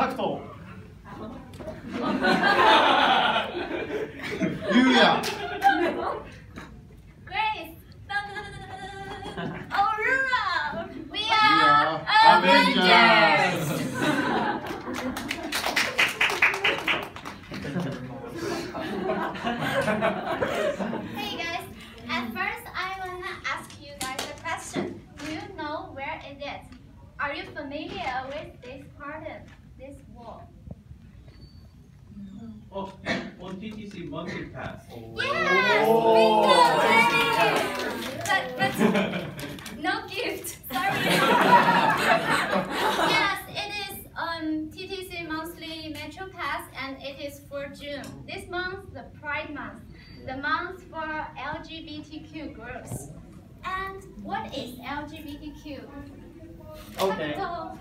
Takuto. Yuya. Grace. Aurora. We are Avengers. Hey guys, at first I wanna ask you guys a question. Do you know where it is? Are you familiar with this part of this wall? Oh, on TTC monthly pass. Yes! Oh. But no gift, sorry. Yes, it is TTC monthly Metro Pass and it is for June. This month, the Pride Month, the month for LGBTQ groups. And what is LGBTQ? Okay. Takuto.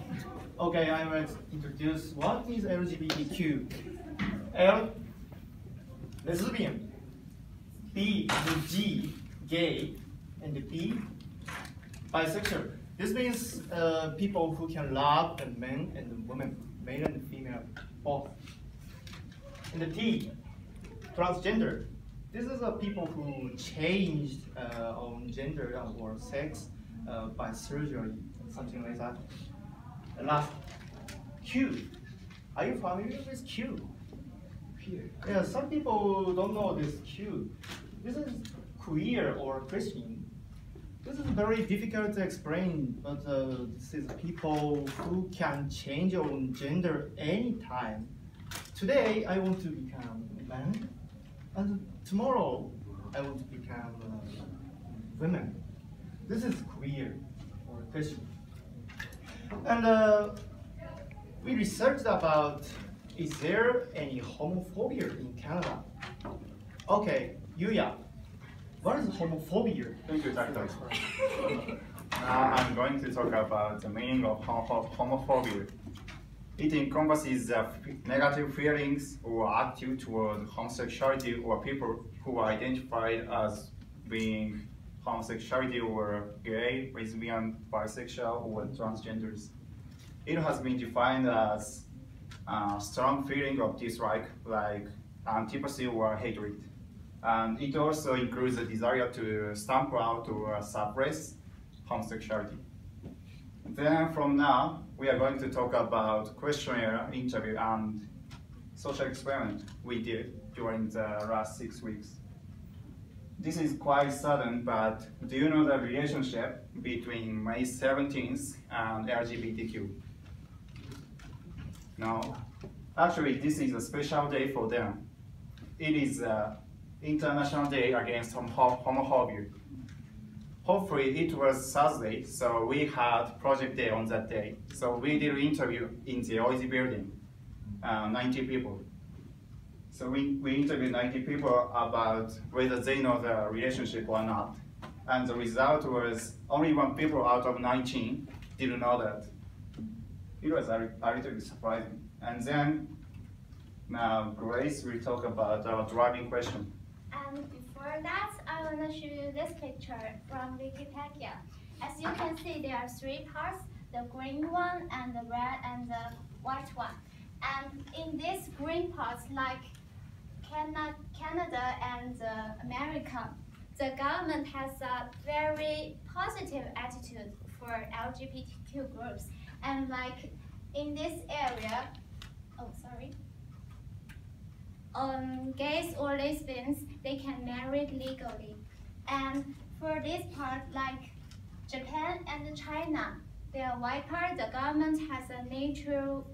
Okay, I will introduce what is LGBTQ. L, lesbian. B, G, gay. And B, bisexual. This means people who can love a man and women, male and female, both. And the T, transgender. This is people who changed on gender or sex by surgery, something like that. And last, Q. Are you familiar with Q? Q. Yeah, some people don't know this Q. This is queer or Christian. This is very difficult to explain, but this is people who can change on gender anytime. Today, I want to become a man, and tomorrow, I want to become women. This is queer or Christian. And we researched about, is there any homophobia in Canada? Okay, Yuya, what is homophobia? Thank you, Doctor. I'm going to talk about the meaning of homophobia. It encompasses the negative feelings or attitude toward homosexuality or people who are identified as being homosexuality or gay, lesbian, bisexual, or transgenders. It has been defined as a strong feeling of dislike, like antipathy or hatred. And it also includes a desire to stamp out or suppress homosexuality. Then from now, we are going to talk about questionnaire, interview, and social experiment we did during the last 6 weeks. This is quite sudden, but do you know the relationship between May 17th and LGBTQ? No. Actually, this is a special day for them. It is the International Day Against Homophobia. Hopefully it was Thursday, so we had project day on that day. So we did an interview in the OIZ building, 90 people. So we interviewed 90 people about whether they know the relationship or not. And the result was only 1 people out of 19 didn't know that. It was a little bit surprising. And then now Grace will talk about our driving question. And before that, I want to show you this picture from Wikipedia. As you can see, there are 3 parts, the green one, and the red, and the white one. And in these green parts, like Canada and America, the government has a very positive attitude for LGBTQ groups. And like in this area, gays or lesbians, they can marry legally. And for this part, like Japan and China, their white part, the government has a neutral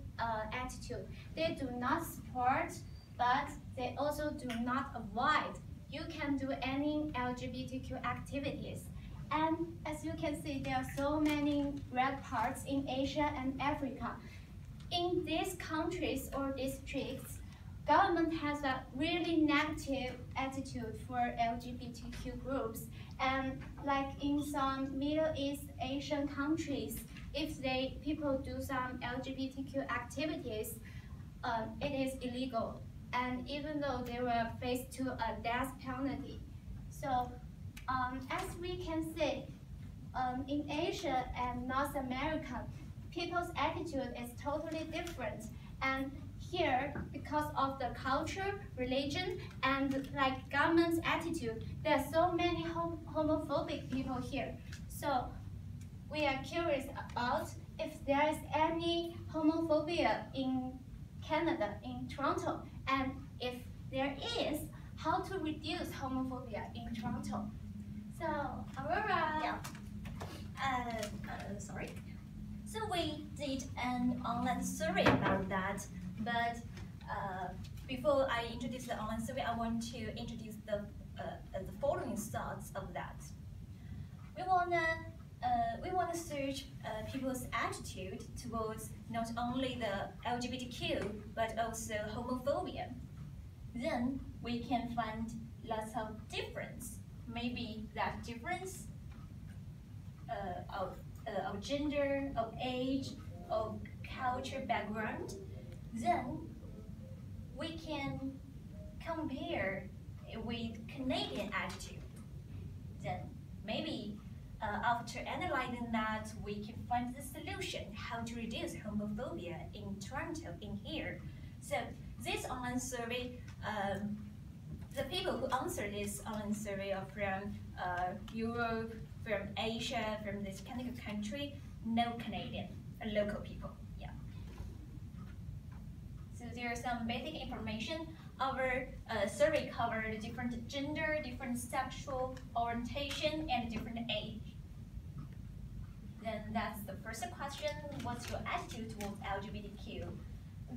attitude. They do not support, but they also do not avoid. You can do any LGBTQ activities. And as you can see, there are so many red parts in Asia and Africa. In these countries or districts, government has a really negative attitude for LGBTQ groups. And like in some Middle East Asian countries, if people do some LGBTQ activities, it is illegal. And even though they will face to a death penalty. So as we can see, in Asia and North America, people's attitude is totally different. And here, because of the culture, religion, and like government's attitude, there are so many homophobic people here. So we are curious about if there is any homophobia in Canada, in Toronto, and if there is, how to reduce homophobia in Toronto. So, Aurora. Yeah. Sorry. So we did an online survey about that, but before I introduce the online survey, I want to introduce the following thoughts of that. We wanna search people's attitude towards not only the LGBTQ but also homophobia. Then we can find lots of difference. Maybe that difference of gender, of age, of culture background. Then we can compare with Canadian attitude. Then maybe after analyzing that, we can find the solution how to reduce homophobia in Toronto, in here. So this online survey, the people who answered this online survey are from Europe, from Asia, from this kind of country, no Canadian, local people, yeah. So there are some basic information. Our survey covered different gender, different sexual orientation, and different age. Then that's the first question, what's your attitude towards LGBTQ?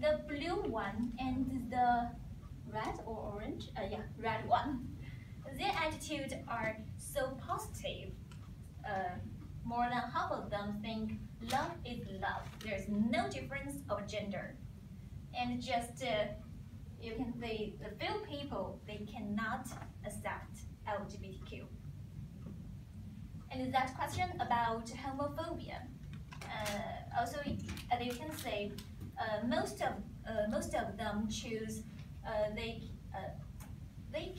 The blue one and the red or orange, red one, their attitudes are so positive. More than half of them think love is love. There's no difference of gender. And just, you can say the few people, they cannot accept LGBTQ. And that question about homophobia. Also, as you can say, most of them choose they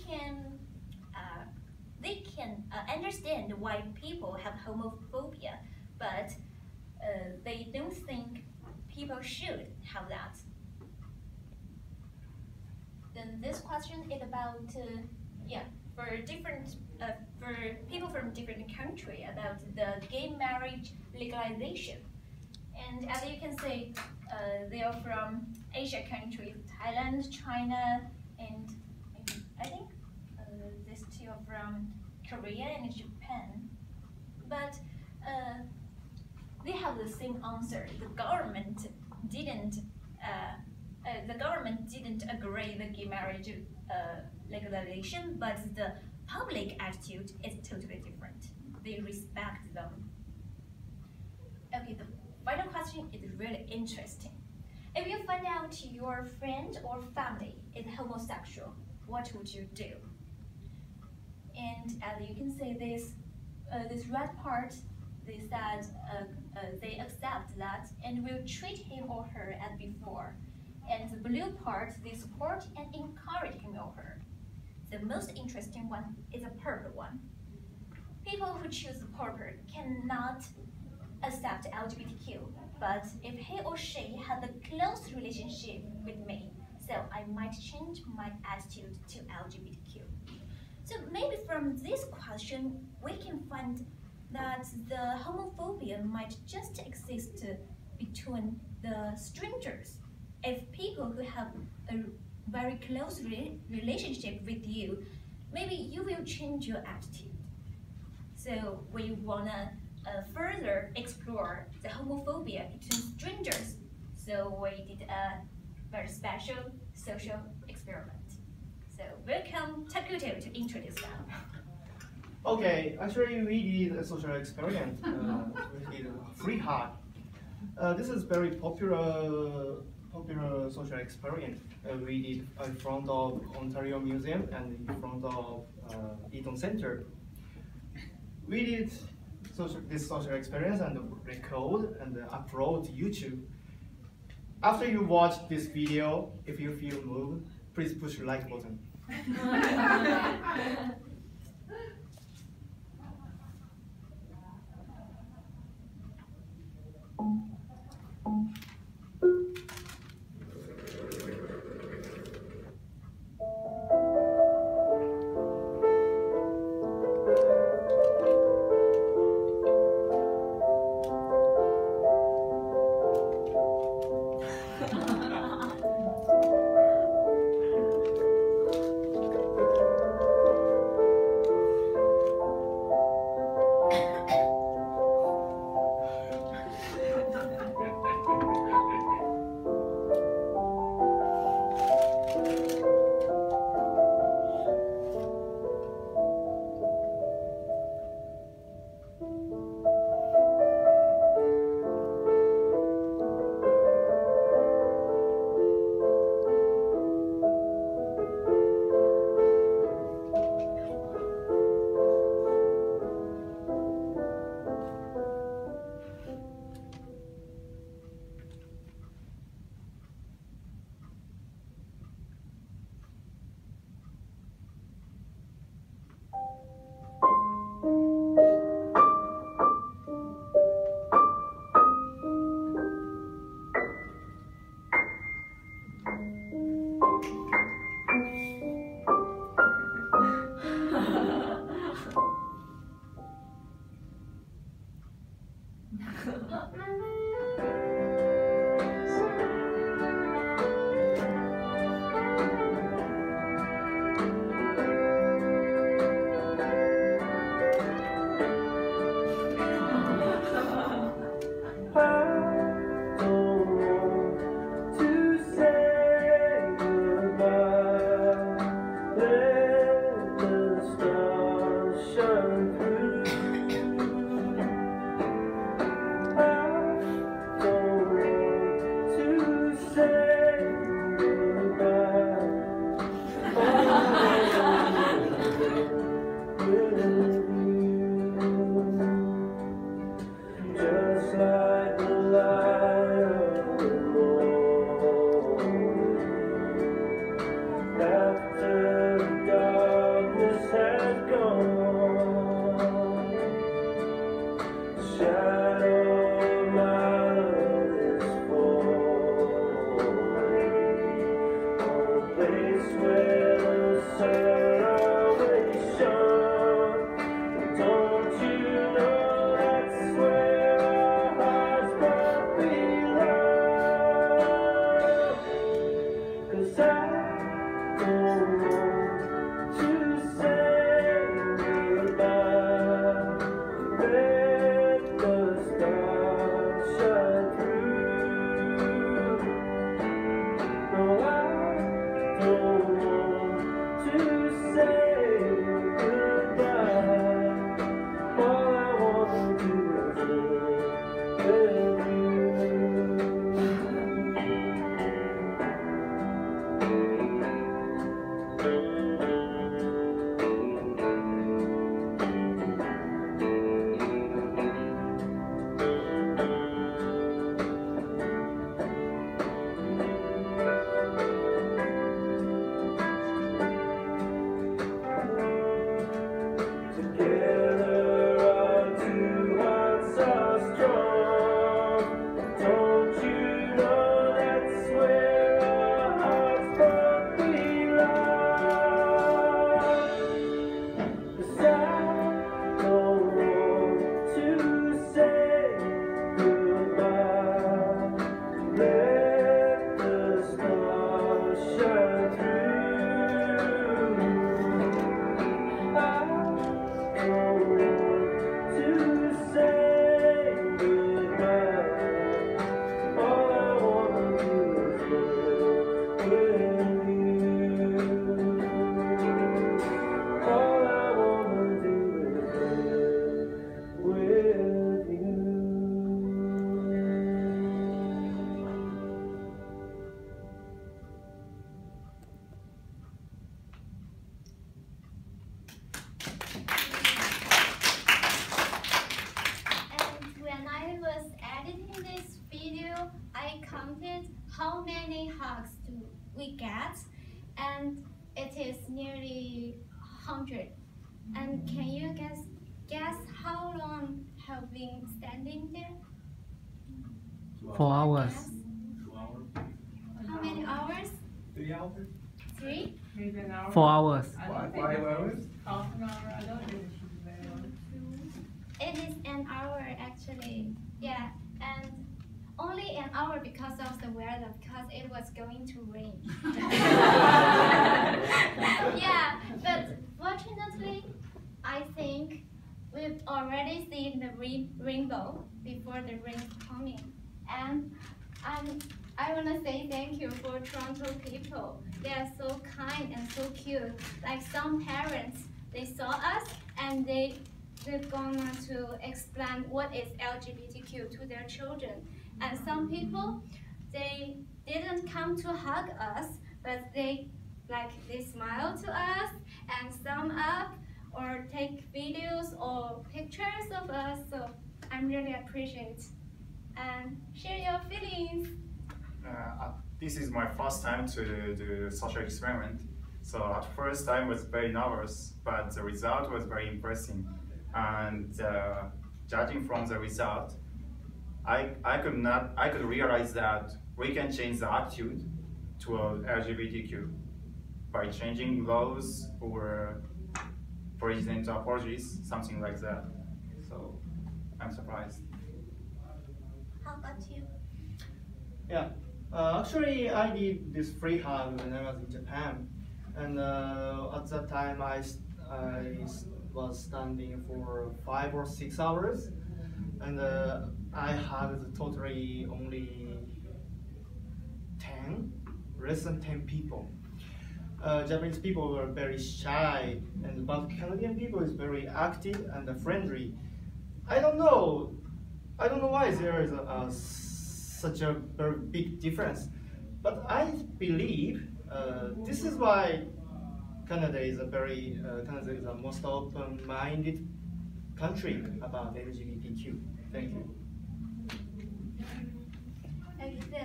can understand why people have homophobia, but they don't think people should have that. Then this question is about for people from different countries about the gay marriage legalization. And as you can see, they are from Asia countries, Thailand, China, and I think these two are from Korea and Japan. But they have the same answer. The government didn't agree the gay marriage legalization, but the public attitude is totally different. They respect them. Okay, the final question is really interesting. If you find out your friend or family is homosexual, what would you do? And as you can see, this red part, they said they accept that and will treat him or her as before. And the blue part, they support and encourage him or her. The most interesting one is the purple one. People who choose the purple cannot accept LGBTQ, but if he or she has a close relationship with me, so I might change my attitude to LGBTQ. So maybe from this question, we can find that the homophobia might just exist between the strangers. If people who have a very close relationship with you, maybe you will change your attitude. So we wanna further explore the homophobia between strangers. So we did a very special social experiment. So welcome Takuto to introduce that. Okay, actually we did a social experiment. We did a free hug. This is very popular social experiment. We did in front of Ontario Museum and in front of Eaton Center. We did this social experience and record and upload to YouTube. After you watch this video, if you feel moved, please push the like button. many hugs do we get? And it is nearly 100. And can you guess how long have been standing there? 4 hours. Guess? 2 hours? How many hours? 3 hours? 3? Maybe an hour. 4 hours. I don't think 5 hours? half an hour. I don't think it should be very long. It is an hour actually. Yeah, and only an hour because of the weather, because it was going to rain. Yeah, but fortunately, I think we've already seen the rainbow before the rain coming. And I want to say thank you for Toronto people. They are so kind and so cute. Like some parents, they saw us and they're gonna to explain what is LGBTQ to their children. And some people, they didn't come to hug us, but they smile to us and sum up or take videos or pictures of us. So I'm really appreciate and share your feelings. This is my first time to do social experiment. So at first I was very nervous, but the result was very impressive. And judging from the result, I could realize that we can change the attitude toward LGBTQ by changing laws or presidential apologies, something like that. So I'm surprised. How about you? Yeah, actually I did this free hug when I was in Japan. And at that time I was standing for 5 or 6 hours. And I hugged totally only 10, less than 10 people. Japanese people were very shy, but Canadian people is very active and friendly. I don't know why there is such a very big difference, but I believe this is why Canada is a most open-minded country about LGBTQ. Thank you. Okay, so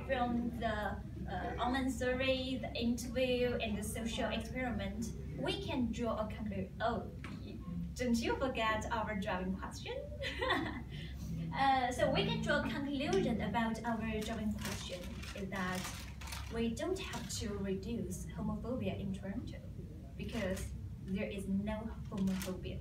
from the online survey, the interview, and the social experiment, we can draw a conclusion. Oh, don't you forget our driving question? So we can draw a conclusion about our driving question is that we don't have to reduce homophobia in Toronto because there is no homophobia.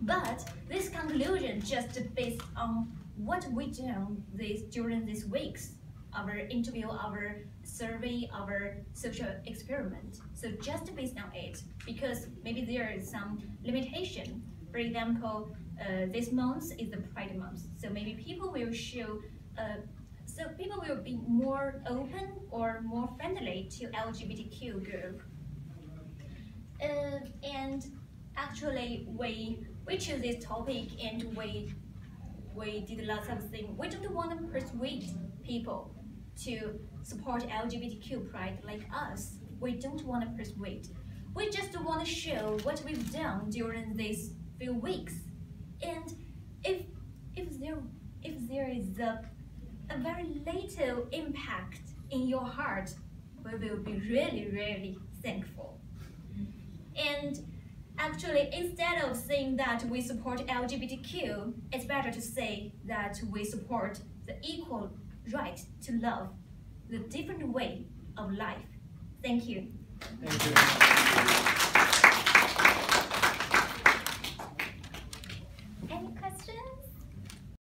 But this conclusion just based on what we done during these weeks, our interview, our survey, our social experiment. So just based on it, because maybe there is some limitation. For example, this month is the Pride month, so maybe people will show, so people will be more open or more friendly to LGBTQ group. And actually, we choose this topic and we did lots of things. We don't want to persuade people to support LGBTQ pride like us. We don't want to persuade. We just want to show what we've done during these few weeks. And if there is a very little impact in your heart, we will be really, really thankful. And actually, instead of saying that we support LGBTQ, it's better to say that we support the equal right to love, the different way of life. Thank you. Thank you. Any questions?